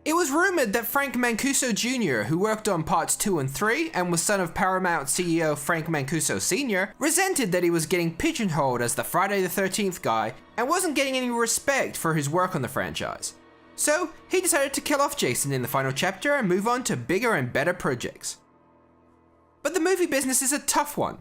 It was rumored that Frank Mancuso Jr., who worked on parts 2 and 3 and was son of Paramount CEO Frank Mancuso Sr., resented that he was getting pigeonholed as the Friday the 13th guy and wasn't getting any respect for his work on the franchise. So he decided to kill off Jason in the final chapter and move on to bigger and better projects. But the movie business is a tough one.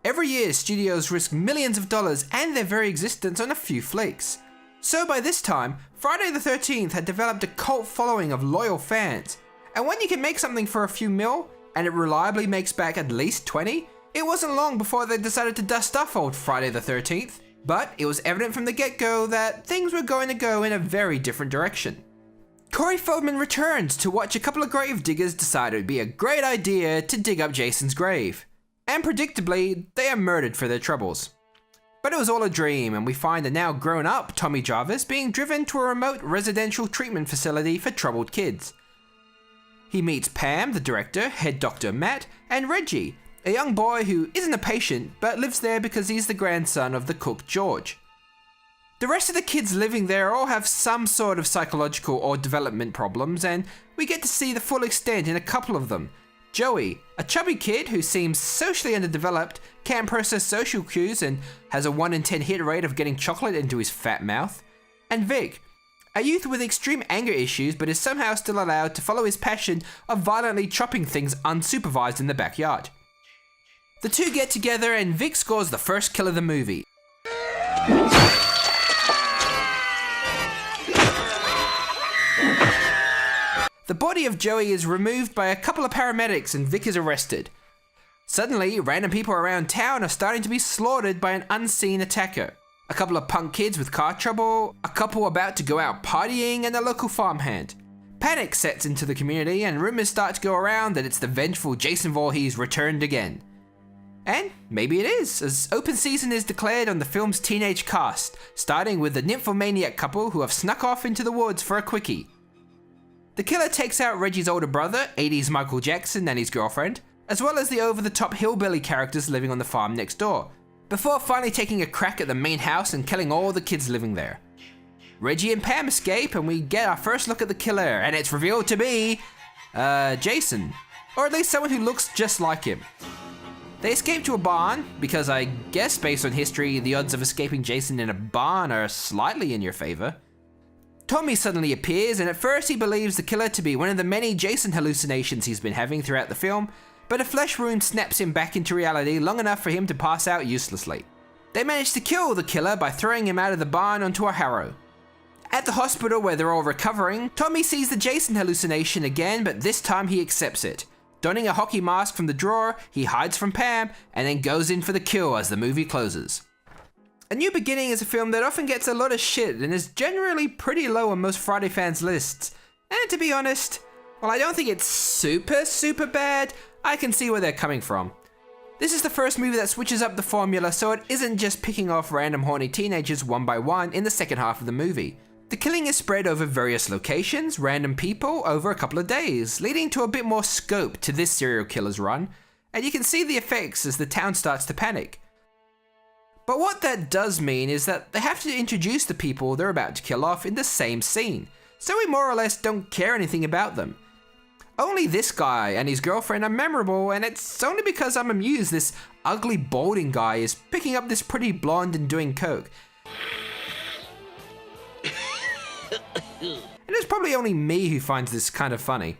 Every year, studios risk millions of dollars and their very existence on a few flicks. So by this time, Friday the 13th had developed a cult following of loyal fans, and when you can make something for a few mil, and it reliably makes back at least 20, it wasn't long before they decided to dust off old Friday the 13th, but it was evident from the get-go that things were going to go in a very different direction. Corey Feldman returns to watch a couple of grave diggers decide it would be a great idea to dig up Jason's grave, and predictably, they are murdered for their troubles. But it was all a dream, and we find the now grown-up Tommy Jarvis being driven to a remote residential treatment facility for troubled kids. He meets Pam, the director, head doctor Matt, and Reggie, a young boy who isn't a patient but lives there because he's the grandson of the cook George. The rest of the kids living there all have some sort of psychological or development problems, and we get to see the full extent in a couple of them. Joey, a chubby kid who seems socially underdeveloped, can't process social cues and has a 1 in 10 hit rate of getting chocolate into his fat mouth. And Vic, a youth with extreme anger issues but is somehow still allowed to follow his passion of violently chopping things unsupervised in the backyard. The two get together and Vic scores the first kill of the movie. The body of Joey is removed by a couple of paramedics and Vic is arrested. Suddenly, random people around town are starting to be slaughtered by an unseen attacker. A couple of punk kids with car trouble, a couple about to go out partying, and a local farmhand. Panic sets into the community and rumors start to go around that it's the vengeful Jason Voorhees returned again. And maybe it is, as open season is declared on the film's teenage cast, starting with the nymphomaniac couple who have snuck off into the woods for a quickie. The killer takes out Reggie's older brother, 80s Michael Jackson, and his girlfriend, as well as the over-the-top hillbilly characters living on the farm next door, before finally taking a crack at the main house and killing all the kids living there. Reggie and Pam escape and we get our first look at the killer, and it's revealed to be, Jason, or at least someone who looks just like him. They escape to a barn, because I guess based on history, the odds of escaping Jason in a barn are slightly in your favor. Tommy suddenly appears, and at first he believes the killer to be one of the many Jason hallucinations he's been having throughout the film, but a flesh wound snaps him back into reality long enough for him to pass out uselessly. They manage to kill the killer by throwing him out of the barn onto a harrow. At the hospital where they're all recovering, Tommy sees the Jason hallucination again, but this time he accepts it. Donning a hockey mask from the drawer, he hides from Pam, and then goes in for the kill as the movie closes. A New Beginning is a film that often gets a lot of shit and is generally pretty low on most Friday fans' lists. And to be honest, while I don't think it's super bad, I can see where they're coming from. This is the first movie that switches up the formula so it isn't just picking off random horny teenagers one by one in the second half of the movie. The killing is spread over various locations, random people, over a couple of days, leading to a bit more scope to this serial killer's run, and you can see the effects as the town starts to panic. But what that does mean is that they have to introduce the people they're about to kill off in the same scene, so we more or less don't care anything about them. Only this guy and his girlfriend are memorable, and it's only because I'm amused this ugly balding guy is picking up this pretty blonde and doing coke. And it's probably only me who finds this kind of funny.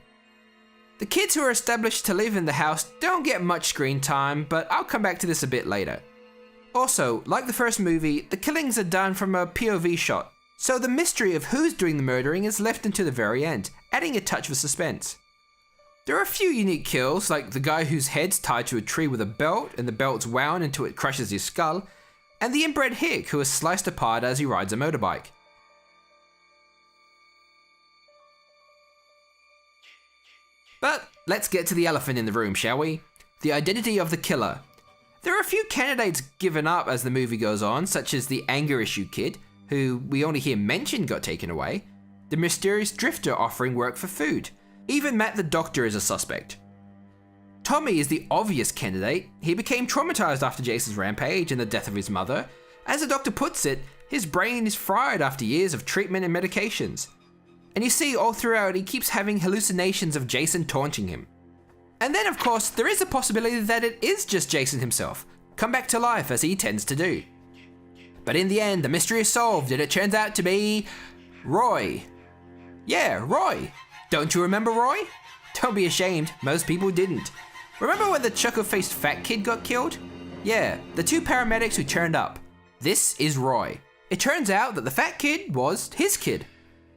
The kids who are established to live in the house don't get much screen time, but I'll come back to this a bit later. Also, like the first movie, the killings are done from a POV shot, so the mystery of who's doing the murdering is left until the very end, adding a touch of suspense. There are a few unique kills, like the guy whose head's tied to a tree with a belt and the belt's wound until it crushes his skull, and the inbred hick who is sliced apart as he rides a motorbike. But let's get to the elephant in the room, shall we? The identity of the killer. There are a few candidates given up as the movie goes on, such as the anger issue kid, who we only hear mentioned got taken away, the mysterious drifter offering work for food. Even Matt the doctor is a suspect. Tommy is the obvious candidate. He became traumatized after Jason's rampage and the death of his mother. As the doctor puts it, his brain is fried after years of treatment and medications. And you see all throughout he keeps having hallucinations of Jason taunting him. And then of course there is a possibility that it is just Jason himself, come back to life as he tends to do. But in the end the mystery is solved and it turns out to be Roy. Yeah, Roy. Don't you remember Roy? Don't be ashamed, most people didn't. Remember when the chuckle-faced fat kid got killed? Yeah, the two paramedics who turned up. This is Roy. It turns out that the fat kid was his kid.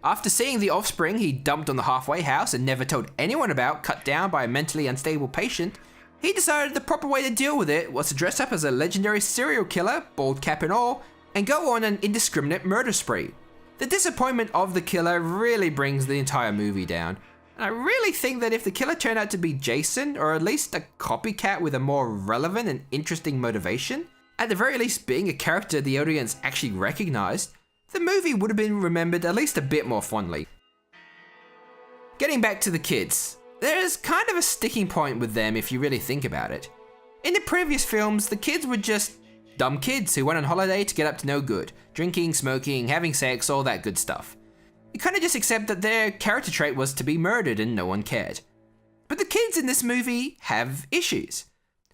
After seeing the offspring he dumped on the halfway house and never told anyone about cut down by a mentally unstable patient, he decided the proper way to deal with it was to dress up as a legendary serial killer, bald cap and all, and go on an indiscriminate murder spree. The disappointment of the killer really brings the entire movie down. And I really think that if the killer turned out to be Jason, or at least a copycat with a more relevant and interesting motivation, at the very least being a character the audience actually recognized, the movie would have been remembered at least a bit more fondly. Getting back to the kids, there is kind of a sticking point with them if you really think about it. In the previous films, the kids were just dumb kids who went on holiday to get up to no good, drinking, smoking, having sex, all that good stuff. You kind of just accept that their character trait was to be murdered and no one cared. But the kids in this movie have issues.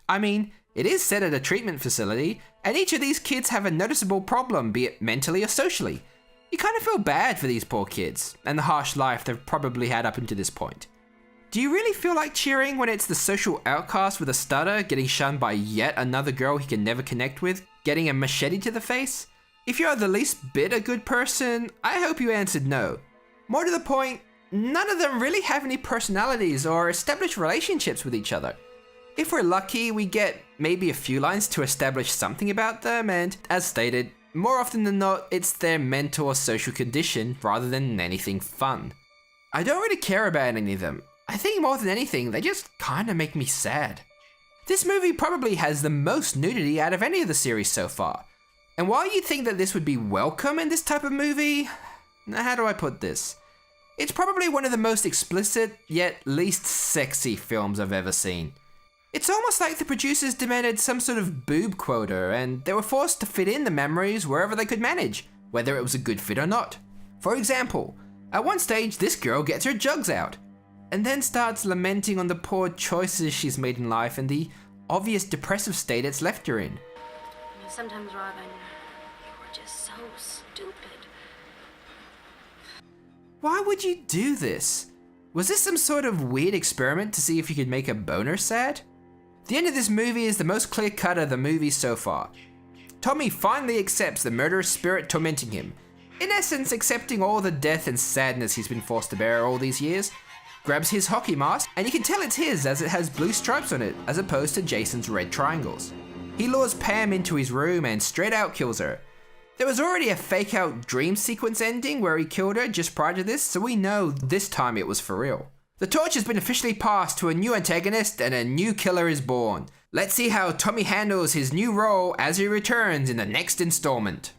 I mean, it is set at a treatment facility, and each of these kids have a noticeable problem, be it mentally or socially. You kind of feel bad for these poor kids, and the harsh life they've probably had up until this point. Do you really feel like cheering when it's the social outcast with a stutter getting shunned by yet another girl he can never connect with, getting a machete to the face? If you're the least bit a good person, I hope you answered no. More to the point, none of them really have any personalities or established relationships with each other. If we're lucky, we get maybe a few lines to establish something about them, and as stated, more often than not, it's their mental or social condition rather than anything fun. I don't really care about any of them. I think more than anything, they just kinda make me sad. This movie probably has the most nudity out of any of the series so far. And while you'd think that this would be welcome in this type of movie, how do I put this? It's probably one of the most explicit, yet least sexy films I've ever seen. It's almost like the producers demanded some sort of boob quota, and they were forced to fit in the memories wherever they could manage, whether it was a good fit or not. For example, at one stage this girl gets her jugs out, and then starts lamenting on the poor choices she's made in life and the obvious depressive state it's left her in. Sometimes, Robin, you're just so stupid. Why would you do this? Was this some sort of weird experiment to see if you could make a boner sad? The end of this movie is the most clear cut of the movies so far. Tommy finally accepts the murderous spirit tormenting him, in essence accepting all the death and sadness he's been forced to bear all these years, grabs his hockey mask, and you can tell it's his as it has blue stripes on it as opposed to Jason's red triangles. He lures Pam into his room and straight out kills her. There was already a fake out dream sequence ending where he killed her just prior to this, so we know this time it was for real. The torch has been officially passed to a new antagonist and a new killer is born. Let's see how Tommy handles his new role as he returns in the next installment.